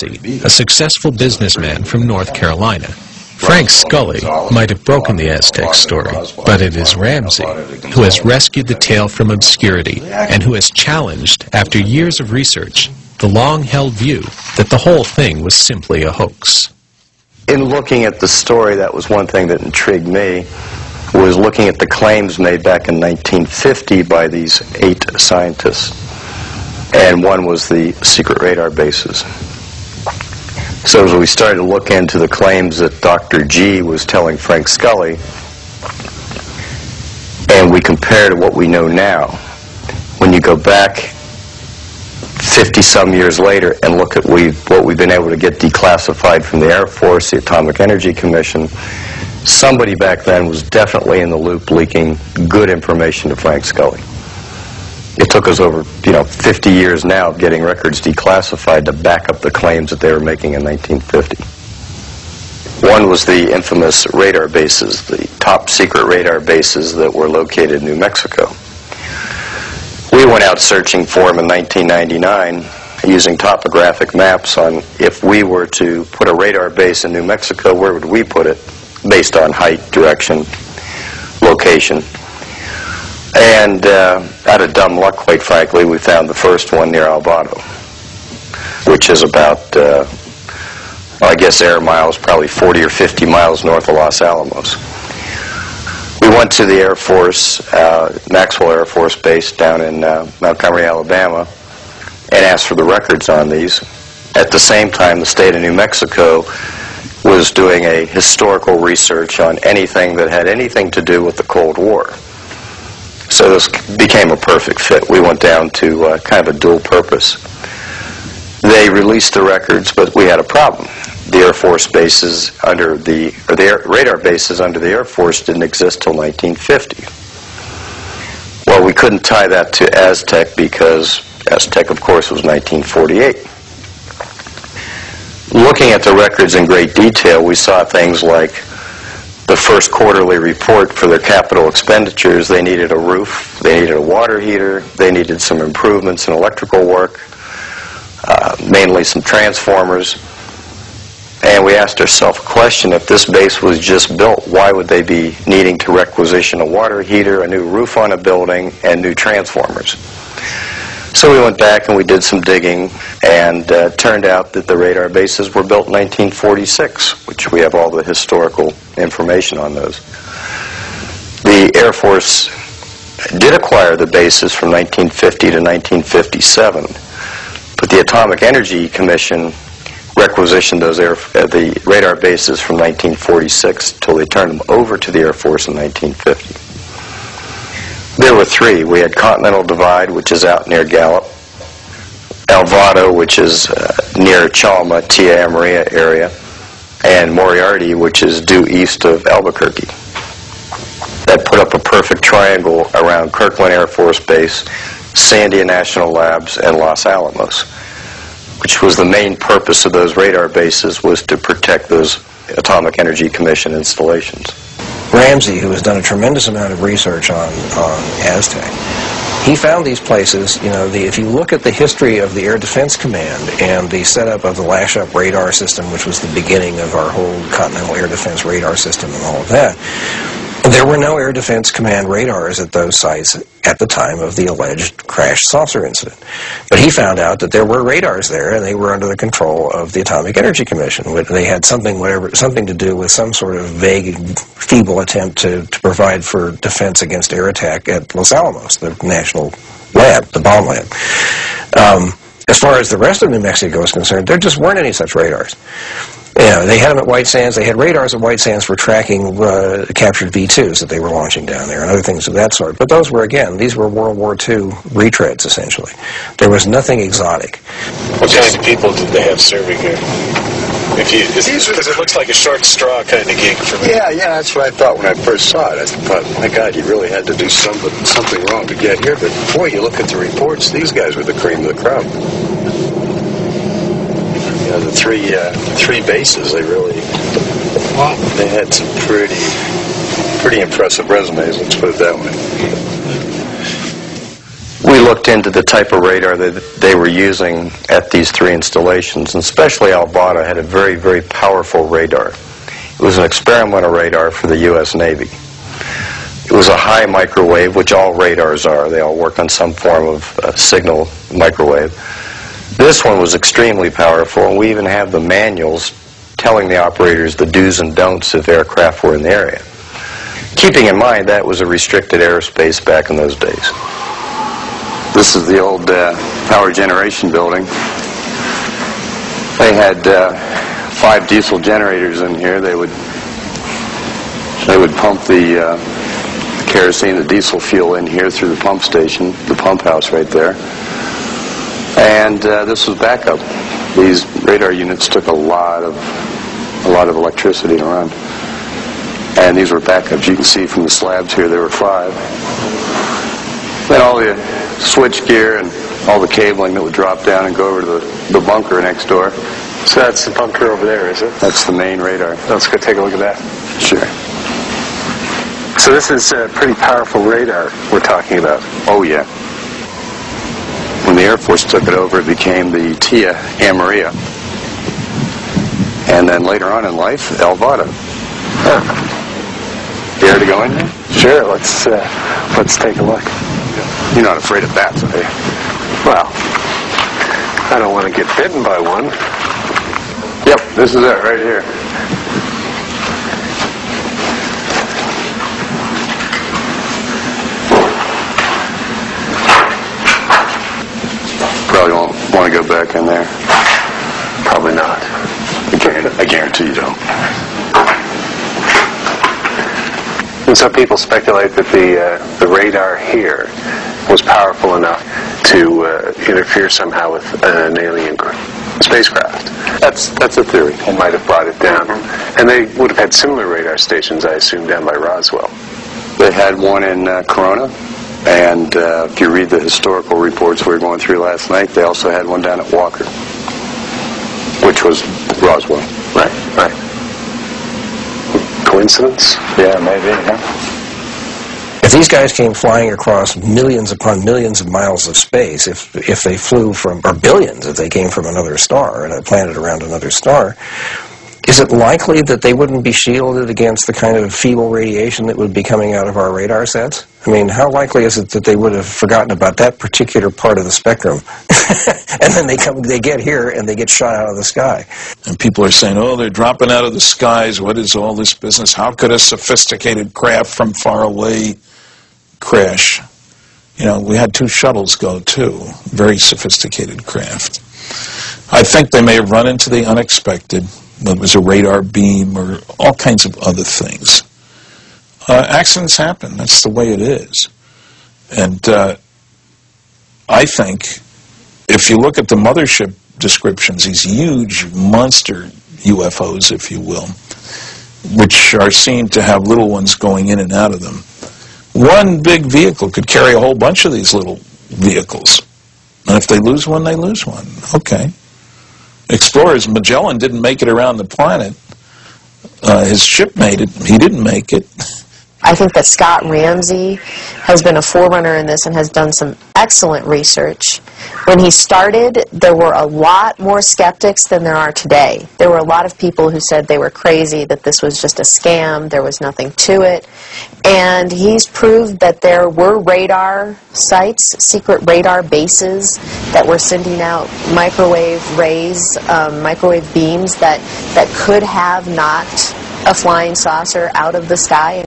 a successful businessman from North Carolina. Frank Scully might have broken the Aztec story, but it is Ramsey who has rescued the tale from obscurity and who has challenged, after years of research, the long-held view that the whole thing was simply a hoax. In looking at the story, that was one thing that intrigued me, was looking at the claims made back in 1950 by these 8 scientists. And one was the secret radar bases. So as we started to look into the claims that Dr. G was telling Frank Scully, and we compare to what we know now, when you go back 50-some years later and look at what we've been able to get declassified from the Air Force, the Atomic Energy Commission, somebody back then was definitely in the loop leaking good information to Frank Scully. It took us over, 50 years now of getting records declassified to back up the claims that they were making in 1950. One was the infamous radar bases, the top secret radar bases that were located in New Mexico. We went out searching for them in 1999 using topographic maps on if we were to put a radar base in New Mexico, where would we put it, based on height, direction, location. And out of dumb luck, quite frankly, we found the first one near Alvarado, which is about, I guess air miles, probably 40 or 50 miles north of Los Alamos. We went to the Air Force, Maxwell Air Force Base down in Montgomery, Alabama, and asked for the records on these. At the same time, the state of New Mexico was doing a historical research on anything that had anything to do with the Cold War. So this became a perfect fit. We went down to kind of a dual purpose. They released the records, but we had a problem. The Air Force bases radar bases under the Air Force didn't exist till 1950. Well, we couldn't tie that to AZTEC because AZTEC, of course, was 1948. Looking at the records in great detail, we saw things like the first quarterly report for their capital expenditures. They needed a roof, they needed a water heater, they needed some improvements in electrical work, mainly some transformers. And we asked ourselves a question: if this base was just built, why would they be needing to requisition a water heater, a new roof on a building, and new transformers? So we went back and we did some digging, and turned out that the radar bases were built in 1946, which we have all the historical information on those. The Air Force did acquire the bases from 1950 to 1957, but the Atomic Energy Commission requisitioned the radar bases from 1946 until they turned them over to the Air Force in 1950. There were 3. We had Continental Divide, which is out near Gallup, Alvarado, which is near Chalma, Tia Maria area, and Moriarty, which is due east of Albuquerque. That put up a perfect triangle around Kirkland Air Force Base, Sandia National Labs, and Los Alamos, which was the main purpose of those radar bases, was to protect those Atomic Energy Commission installations. Ramsey, who has done a tremendous amount of research on AZTEC, he found these places. If you look at the history of the Air Defense Command and the setup of the lash-up radar system, which was the beginning of our whole Continental Air Defense radar system and all of that, there were no Air Defense Command radars at those sites at the time of the alleged crash saucer incident. But he found out that there were radars there, and they were under the control of the Atomic Energy Commission. They had something to do with some sort of vague, feeble attempt to provide for defense against air attack at Los Alamos, the national lab, the bomb lab. As far as the rest of New Mexico is concerned, there just weren't any such radars. They had them at White Sands. They had radars at White Sands for tracking captured V-2s that they were launching down there and other things of that sort. But those were, again, these were World War II retreads, essentially. There was nothing exotic. What kind of people did they have serving here? Because it looks like a short straw kind of gig for me. Yeah, that's what I thought when I first saw it. I thought, my God, you really had to do something wrong to get here. But boy, you look at the reports, these guys were the cream of the crop. The three bases, they had some pretty impressive resumes, let's put it that way. We looked into the type of radar that they were using at these 3 installations, and especially Alvada had a very, very powerful radar. It was an experimental radar for the U.S. Navy. It was a high microwave, which all radars are. They all work on some form of signal microwave. This one was extremely powerful, and we even have the manuals telling the operators the do's and don'ts if aircraft were in the area. Keeping in mind that was a restricted airspace back in those days. This is the old power generation building. They had 5 diesel generators in here. They would pump the kerosene, the diesel fuel in here through the pump station, the pump house right there. And this was backup. These radar units took a lot of electricity to run. And these were backups. You can see from the slabs here there were 5. Then all the switch gear and all the cabling that would drop down and go over to the bunker next door. So that's the bunker over there, is it? That's the main radar. Let's go take a look at that. Sure. So this is a pretty powerful radar we're talking about. Oh, yeah. When the Air Force took it over, it became the TIA Amaria. And then later on in life, Alvada. Dare to go in there? Sure, let's take a look. You're not afraid of bats, are you? Well, I don't want to get bitten by one. Yep, this is it right here. Probably won't want to go back in there. Probably not. I guarantee you don't. And so people speculate that the radar here was powerful enough to interfere somehow with an alien spacecraft. That's a theory. And might have brought it down. And they would have had similar radar stations, I assume, down by Roswell. They had one in Corona, and if you read the historical reports we were going through last night, they also had one down at Walker, which was Roswell. Right. Coincidence? Yeah, maybe, yeah. If these guys came flying across millions upon millions of miles of space, if they flew from, or billions if they came from another star, and a planet around another star, is it likely that they wouldn't be shielded against the kind of feeble radiation that would be coming out of our radar sets? I mean, how likely is it that they would have forgotten about that particular part of the spectrum? And then they get here and they get shot out of the sky. And people are saying, oh, they're dropping out of the skies. What is all this business? How could a sophisticated craft from far away crash? You know, we had 2 shuttles go, too. Very sophisticated craft. I think they may have run into the unexpected. It was a radar beam or all kinds of other things. Accidents happen. That's the way it is. And I think if you look at the mothership descriptions, these huge monster UFOs, if you will, which are seen to have little ones going in and out of them, one big vehicle could carry a whole bunch of these little vehicles. And if they lose one, they lose one. Okay. Explorers, Magellan didn't make it around the planet. His ship made it. He didn't make it. I think that Scott Ramsey has been a forerunner in this and has done some excellent research. When he started, there were a lot more skeptics than there are today. There were a lot of people who said they were crazy, that this was just a scam, there was nothing to it. And he's proved that there were radar sites, secret radar bases that were sending out microwave rays, microwave beams that could have knocked a flying saucer out of the sky.